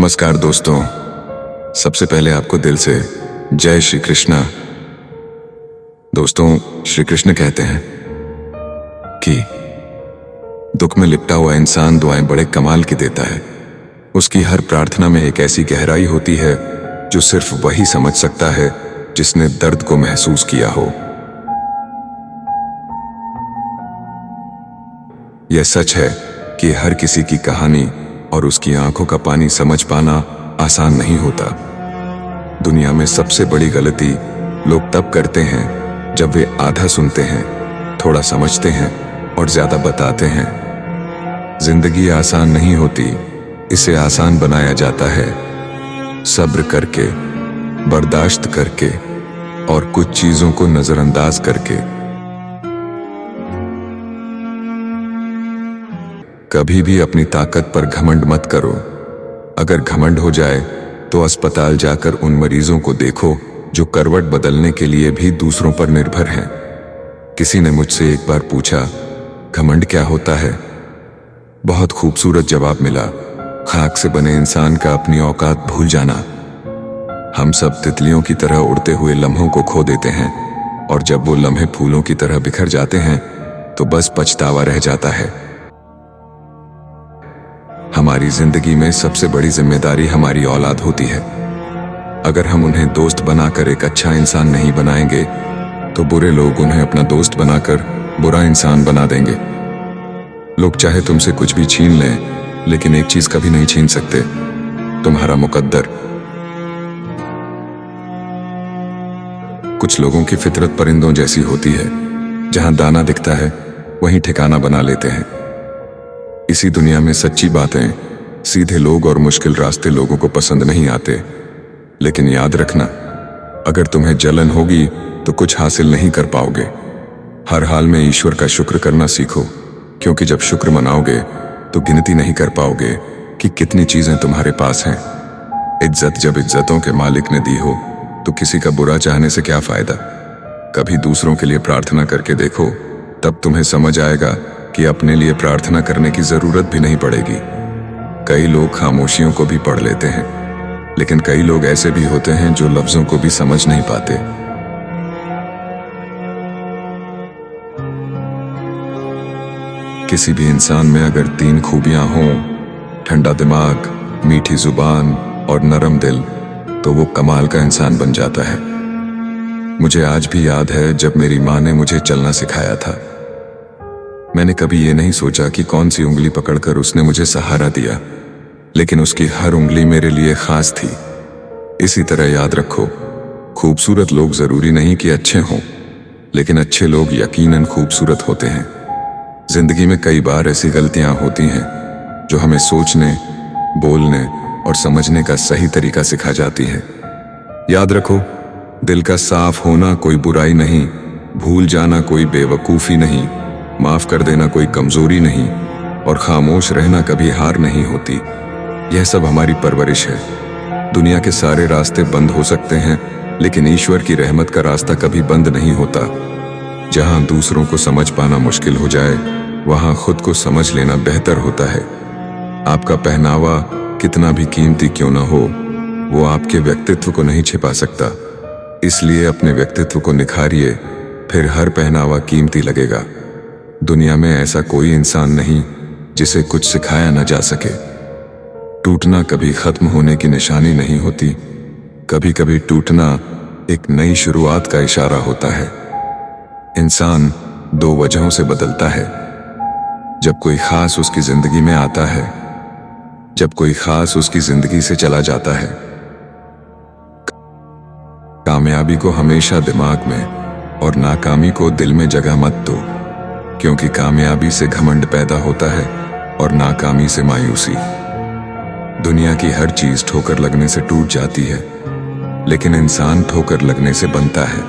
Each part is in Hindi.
नमस्कार दोस्तों, सबसे पहले आपको दिल से जय श्री कृष्णा। दोस्तों, श्री कृष्ण कहते हैं कि दुख में लिपटा हुआ इंसान दुआएं बड़े कमाल की देता है। उसकी हर प्रार्थना में एक ऐसी गहराई होती है जो सिर्फ वही समझ सकता है जिसने दर्द को महसूस किया हो। यह सच है कि हर किसी की कहानी और उसकी आंखों का पानी समझ पाना आसान नहीं होता। दुनिया में सबसे बड़ी गलती लोग तब करते हैं जब वे आधा सुनते हैं, थोड़ा समझते हैं और ज्यादा बताते हैं। जिंदगी आसान नहीं होती, इसे आसान बनाया जाता है सब्र करके, बर्दाश्त करके और कुछ चीजों को नजरअंदाज करके। कभी भी अपनी ताकत पर घमंड मत करो। अगर घमंड हो जाए तो अस्पताल जाकर उन मरीजों को देखो जो करवट बदलने के लिए भी दूसरों पर निर्भर हैं। किसी ने मुझसे एक बार पूछा, घमंड क्या होता है? बहुत खूबसूरत जवाब मिला, खाक से बने इंसान का अपनी औकात भूल जाना। हम सब तितलियों की तरह उड़ते हुए लम्हों को खो देते हैं और जब वो लम्हे फूलों की तरह बिखर जाते हैं तो बस पछतावा रह जाता है। हमारी जिंदगी में सबसे बड़ी जिम्मेदारी हमारी औलाद होती है। अगर हम उन्हें दोस्त बनाकर एक अच्छा इंसान नहीं बनाएंगे तो बुरे लोग उन्हें अपना दोस्त बनाकर बुरा इंसान बना देंगे। लोग चाहे तुमसे कुछ भी छीन लें, लेकिन एक चीज कभी नहीं छीन सकते, तुम्हारा मुकद्दर। कुछ लोगों की फितरत परिंदों जैसी होती है, जहां दाना दिखता है वहीं ठिकाना बना लेते हैं। इसी दुनिया में सच्ची बातें, सीधे लोग और मुश्किल रास्ते लोगों को पसंद नहीं आते। लेकिन याद रखना, अगर तुम्हें जलन होगी तो कुछ हासिल नहीं कर पाओगे। हर हाल में ईश्वर का शुक्र करना सीखो, क्योंकि जब शुक्र मनाओगे तो गिनती नहीं कर पाओगे कि कितनी चीजें तुम्हारे पास हैं। इज्जत जब इज्जतों के मालिक ने दी हो तो किसी का बुरा चाहने से क्या फायदा। कभी दूसरों के लिए प्रार्थना करके देखो, तब तुम्हें समझ आएगा कि अपने लिए प्रार्थना करने की जरूरत भी नहीं पड़ेगी। कई लोग खामोशियों को भी पढ़ लेते हैं, लेकिन कई लोग ऐसे भी होते हैं जो लफ्जों को भी समझ नहीं पाते। किसी भी इंसान में अगर 3 खूबियां हों, ठंडा दिमाग, मीठी जुबान और नरम दिल, तो वो कमाल का इंसान बन जाता है। मुझे आज भी याद है जब मेरी माँ ने मुझे चलना सिखाया था। मैंने कभी ये नहीं सोचा कि कौन सी उंगली पकड़कर उसने मुझे सहारा दिया, लेकिन उसकी हर उंगली मेरे लिए खास थी। इसी तरह याद रखो, खूबसूरत लोग जरूरी नहीं कि अच्छे हों, लेकिन अच्छे लोग यकीनन खूबसूरत होते हैं। जिंदगी में कई बार ऐसी गलतियां होती हैं जो हमें सोचने, बोलने और समझने का सही तरीका सिखा जाती हैं। याद रखो, दिल का साफ होना कोई बुराई नहीं, भूल जाना कोई बेवकूफी नहीं, माफ कर देना कोई कमजोरी नहीं और खामोश रहना कभी हार नहीं होती। यह सब हमारी परवरिश है। दुनिया के सारे रास्ते बंद हो सकते हैं, लेकिन ईश्वर की रहमत का रास्ता कभी बंद नहीं होता। जहां दूसरों को समझ पाना मुश्किल हो जाए, वहां खुद को समझ लेना बेहतर होता है। आपका पहनावा कितना भी कीमती क्यों ना हो, वो आपके व्यक्तित्व को नहीं छिपा सकता। इसलिए अपने व्यक्तित्व को निखारिए, फिर हर पहनावा कीमती लगेगा। दुनिया में ऐसा कोई इंसान नहीं जिसे कुछ सिखाया न जा सके। टूटना कभी खत्म होने की निशानी नहीं होती। कभी कभी टूटना एक नई शुरुआत का इशारा होता है। इंसान 2 वजहों से बदलता है, जब कोई खास उसकी जिंदगी में आता है, जब कोई खास उसकी जिंदगी से चला जाता है। कामयाबी को हमेशा दिमाग में और नाकामी को दिल में जगह मत दो, क्योंकि कामयाबी से घमंड पैदा होता है और नाकामी से मायूसी। दुनिया की हर चीज ठोकर लगने से टूट जाती है, लेकिन इंसान ठोकर लगने से बनता है।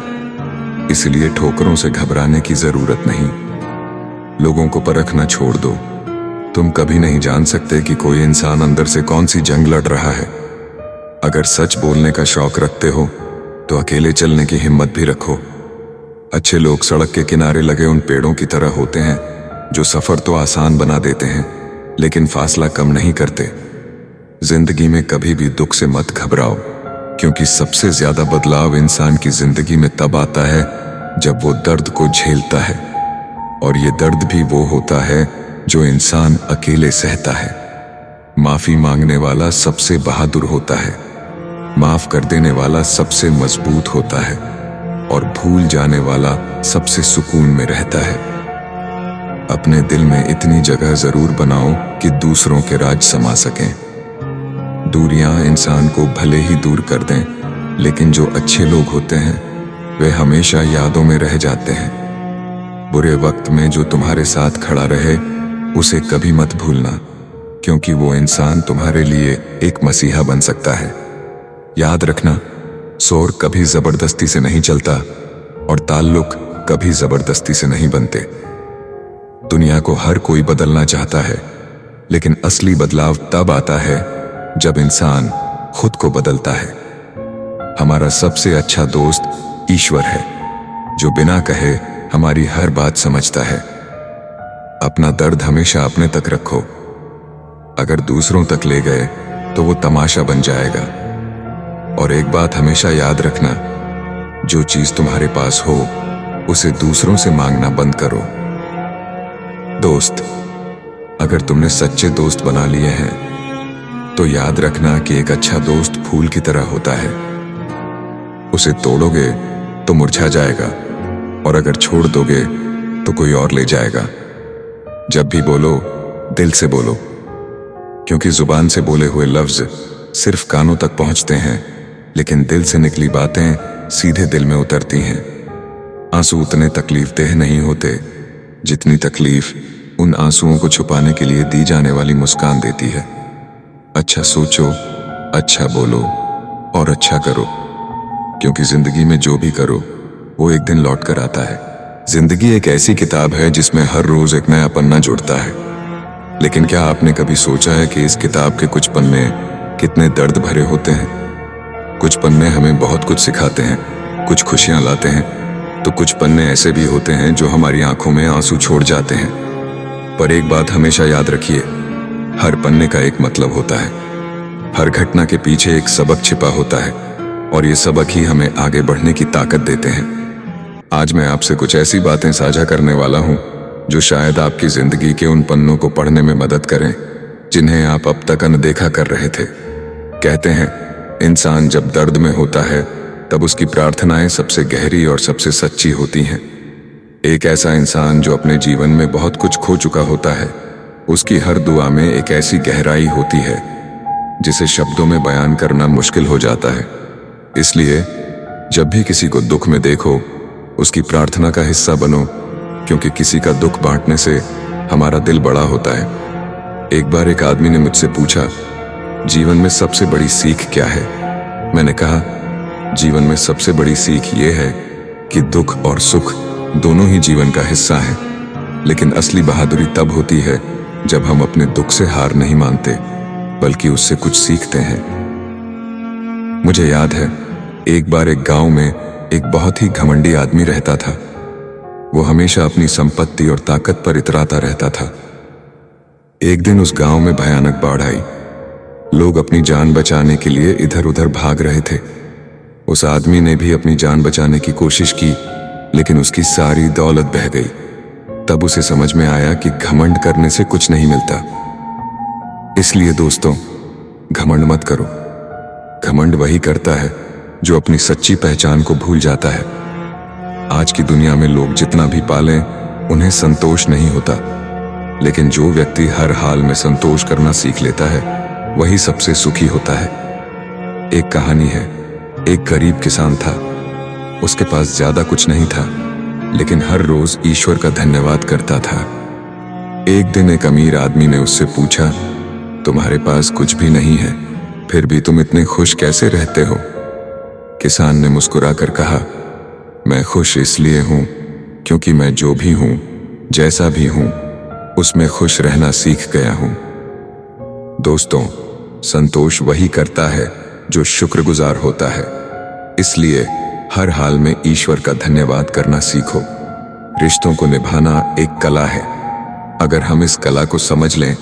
इसलिए ठोकरों से घबराने की जरूरत नहीं। लोगों को परखना छोड़ दो। तुम कभी नहीं जान सकते कि कोई इंसान अंदर से कौन सी जंग लड़ रहा है। अगर सच बोलने का शौक रखते हो तो अकेले चलने की हिम्मत भी रखो। अच्छे लोग सड़क के किनारे लगे उन पेड़ों की तरह होते हैं जो सफर तो आसान बना देते हैं, लेकिन फासला कम नहीं करते। जिंदगी में कभी भी दुख से मत घबराओ, क्योंकि सबसे ज्यादा बदलाव इंसान की जिंदगी में तब आता है जब वो दर्द को झेलता है। और ये दर्द भी वो होता है जो इंसान अकेले सहता है। माफी मांगने वाला सबसे बहादुर होता है, माफ कर देने वाला सबसे मजबूत होता है, और भूल जाने वाला सबसे सुकून में रहता है। अपने दिल में इतनी जगह जरूर बनाओ कि दूसरों के राज समा सकें। दूरियां इंसान को भले ही दूर कर दें, लेकिन जो अच्छे लोग होते हैं वे हमेशा यादों में रह जाते हैं। बुरे वक्त में जो तुम्हारे साथ खड़ा रहे उसे कभी मत भूलना, क्योंकि वो इंसान तुम्हारे लिए एक मसीहा बन सकता है। याद रखना, शोर कभी जबरदस्ती से नहीं चलता और ताल्लुक कभी जबरदस्ती से नहीं बनते। दुनिया को हर कोई बदलना चाहता है, लेकिन असली बदलाव तब आता है जब इंसान खुद को बदलता है। हमारा सबसे अच्छा दोस्त ईश्वर है, जो बिना कहे हमारी हर बात समझता है। अपना दर्द हमेशा अपने तक रखो, अगर दूसरों तक ले गए तो वो तमाशा बन जाएगा। और एक बात हमेशा याद रखना, जो चीज तुम्हारे पास हो उसे दूसरों से मांगना बंद करो। दोस्त, अगर तुमने सच्चे दोस्त बना लिए हैं तो याद रखना कि एक अच्छा दोस्त फूल की तरह होता है। उसे तोड़ोगे तो मुरझा जाएगा, और अगर छोड़ दोगे तो कोई और ले जाएगा। जब भी बोलो दिल से बोलो, क्योंकि जुबान से बोले हुए लफ्ज सिर्फ कानों तक पहुंचते हैं, लेकिन दिल से निकली बातें सीधे दिल में उतरती हैं। आंसू उतने तकलीफदेह नहीं होते जितनी तकलीफ उन आंसुओं को छुपाने के लिए दी जाने वाली मुस्कान देती है। अच्छा सोचो, अच्छा बोलो और अच्छा करो, क्योंकि जिंदगी में जो भी करो वो एक दिन लौट कर आता है। जिंदगी एक ऐसी किताब है जिसमें हर रोज एक नया पन्ना जुड़ता है, लेकिन क्या आपने कभी सोचा है कि इस किताब के कुछ पन्ने कितने दर्द भरे होते हैं। कुछ पन्ने हमें बहुत कुछ सिखाते हैं, कुछ खुशियां लाते हैं, तो कुछ पन्ने ऐसे भी होते हैं जो हमारी आंखों में आंसू छोड़ जाते हैं। पर एक बात हमेशा याद रखिए, हर पन्ने का एक मतलब होता है। हर घटना के पीछे एक सबक छिपा होता है, और ये सबक ही हमें आगे बढ़ने की ताकत देते हैं। आज मैं आपसे कुछ ऐसी बातें साझा करने वाला हूं जो शायद आपकी जिंदगी के उन पन्नों को पढ़ने में मदद करें जिन्हें आप अब तक अनदेखा कर रहे थे। कहते हैं, इंसान जब दर्द में होता है तब उसकी प्रार्थनाएं सबसे गहरी और सबसे सच्ची होती हैं। एक ऐसा इंसान जो अपने जीवन में बहुत कुछ खो चुका होता है, उसकी हर दुआ में एक ऐसी गहराई होती है जिसे शब्दों में बयान करना मुश्किल हो जाता है। इसलिए जब भी किसी को दुख में देखो, उसकी प्रार्थना का हिस्सा बनो, क्योंकि किसी का दुख बांटने से हमारा दिल बड़ा होता है। एक बार एक आदमी ने मुझसे पूछा, जीवन में सबसे बड़ी सीख क्या है? मैंने कहा, जीवन में सबसे बड़ी सीख ये है कि दुख और सुख दोनों ही जीवन का हिस्सा है, लेकिन असली बहादुरी तब होती है जब हम अपने दुख से हार नहीं मानते, बल्कि उससे कुछ सीखते हैं। मुझे याद है, एक बार एक गांव में एक बहुत ही घमंडी आदमी रहता था। वो हमेशा अपनी संपत्ति और ताकत पर इतराता रहता था। एक दिन उस गांव में भयानक बाढ़ आई। लोग अपनी जान बचाने के लिए इधर उधर भाग रहे थे। उस आदमी ने भी अपनी जान बचाने की कोशिश की, लेकिन उसकी सारी दौलत बह गई। तब उसे समझ में आया कि घमंड करने से कुछ नहीं मिलता। इसलिए दोस्तों, घमंड मत करो। घमंड वही करता है जो अपनी सच्ची पहचान को भूल जाता है। आज की दुनिया में लोग जितना भी पालें, उन्हें संतोष नहीं होता, लेकिन जो व्यक्ति हर हाल में संतोष करना सीख लेता है वही सबसे सुखी होता है। एक कहानी है, एक गरीब किसान था। उसके पास ज्यादा कुछ नहीं था, लेकिन हर रोज ईश्वर का धन्यवाद करता था। एक दिन एक अमीर आदमी ने उससे पूछा, तुम्हारे पास कुछ भी नहीं है, फिर भी तुम इतने खुश कैसे रहते हो? किसान ने मुस्कुराकर कहा, मैं खुश इसलिए हूं क्योंकि मैं जो भी हूं, जैसा भी हूं, उसमें खुश रहना सीख गया हूं। दोस्तों, संतोष वही करता है जो शुक्रगुजार होता है। इसलिए हर हाल में ईश्वर का धन्यवाद करना सीखो। रिश्तों को निभाना एक कला है। अगर हम इस कला को समझ लें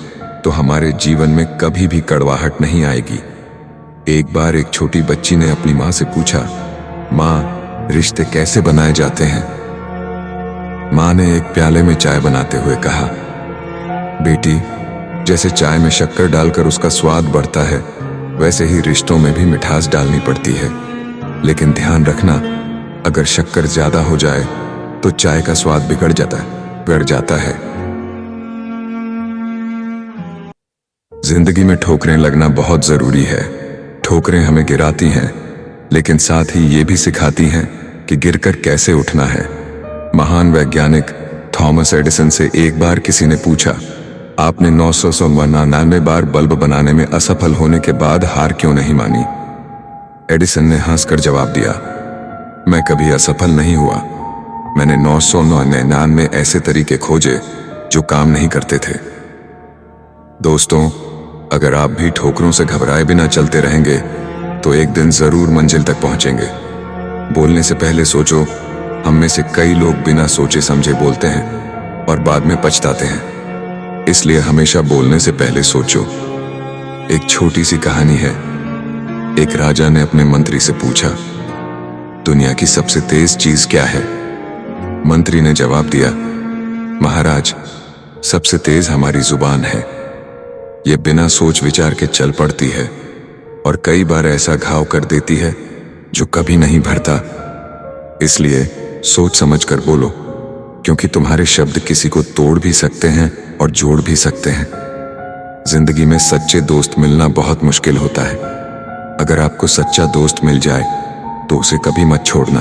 तो हमारे जीवन में कभी भी कड़वाहट नहीं आएगी। एक बार एक छोटी बच्ची ने अपनी माँ से पूछा, माँ, रिश्ते कैसे बनाए जाते हैं? माँ ने एक प्याले में चाय बनाते हुए कहा, बेटी, जैसे चाय में शक्कर डालकर उसका स्वाद बढ़ता है, वैसे ही रिश्तों में भी मिठास डालनी पड़ती है। लेकिन ध्यान रखना, अगर शक्कर ज्यादा हो जाए तो चाय का स्वाद बिगड़ जाता है। जिंदगी में ठोकरें लगना बहुत जरूरी है। ठोकरें हमें गिराती हैं, लेकिन साथ ही ये भी सिखाती हैं कि गिरकर कैसे उठना है। महान वैज्ञानिक थॉमस एडिसन से एक बार किसी ने पूछा, आपने 999 बार बल्ब बनाने में असफल होने के बाद हार क्यों नहीं मानी? एडिसन ने हंसकर जवाब दिया, मैं कभी असफल नहीं हुआ। मैंने 999 ऐसे तरीके खोजे जो काम नहीं करते थे। दोस्तों, अगर आप भी ठोकरों से घबराए बिना चलते रहेंगे तो एक दिन जरूर मंजिल तक पहुंचेंगे। बोलने से पहले सोचो। हम में से कई लोग बिना सोचे समझे बोलते हैं और बाद में पछताते हैं। इसलिए हमेशा बोलने से पहले सोचो। एक छोटी सी कहानी है। एक राजा ने अपने मंत्री से पूछा, दुनिया की सबसे तेज चीज क्या है? मंत्री ने जवाब दिया, महाराज, सबसे तेज हमारी जुबान है। ये बिना सोच विचार के चल पड़ती है और कई बार ऐसा घाव कर देती है जो कभी नहीं भरता। इसलिए सोच समझ कर बोलो, क्योंकि तुम्हारे शब्द किसी को तोड़ भी सकते हैं और जोड़ भी सकते हैं। जिंदगी में सच्चे दोस्त मिलना बहुत मुश्किल होता है। अगर आपको सच्चा दोस्त मिल जाए तो उसे कभी मत छोड़ना।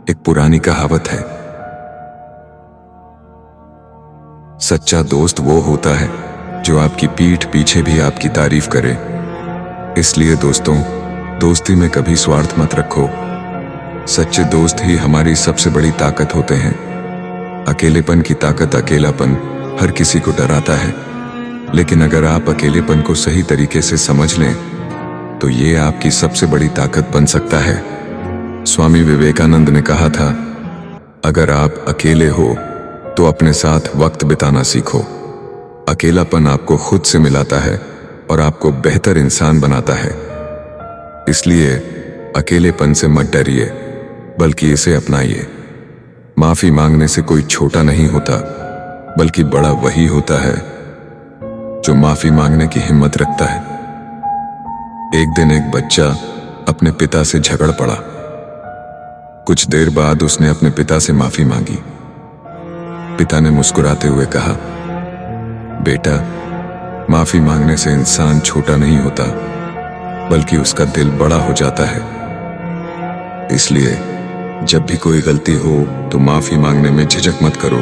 एक पुरानी कहावत है, सच्चा दोस्त वो होता है जो आपकी पीठ पीछे भी आपकी तारीफ करे। इसलिए दोस्तों, दोस्ती में कभी स्वार्थ मत रखो। सच्चे दोस्त ही हमारी सबसे बड़ी ताकत होते हैं। अकेलेपन की ताकत अकेलापन हर किसी को डराता है, लेकिन अगर आप अकेलेपन को सही तरीके से समझ लें तो ये आपकी सबसे बड़ी ताकत बन सकता है। स्वामी विवेकानंद ने कहा था, अगर आप अकेले हो तो अपने साथ वक्त बिताना सीखो। अकेलापन आपको खुद से मिलाता है और आपको बेहतर इंसान बनाता है। इसलिए अकेलेपन से मत डरिए, बल्कि इसे अपनाइए। माफी मांगने से कोई छोटा नहीं होता, बल्कि बड़ा वही होता है जो माफी मांगने की हिम्मत रखता है। एक दिन एक बच्चा अपने पिता से झगड़ पड़ा। कुछ देर बाद उसने अपने पिता से माफी मांगी। पिता ने मुस्कुराते हुए कहा, बेटा, माफी मांगने से इंसान छोटा नहीं होता, बल्कि उसका दिल बड़ा हो जाता है। इसलिए जब भी कोई गलती हो तो माफी मांगने में झिझक मत करो।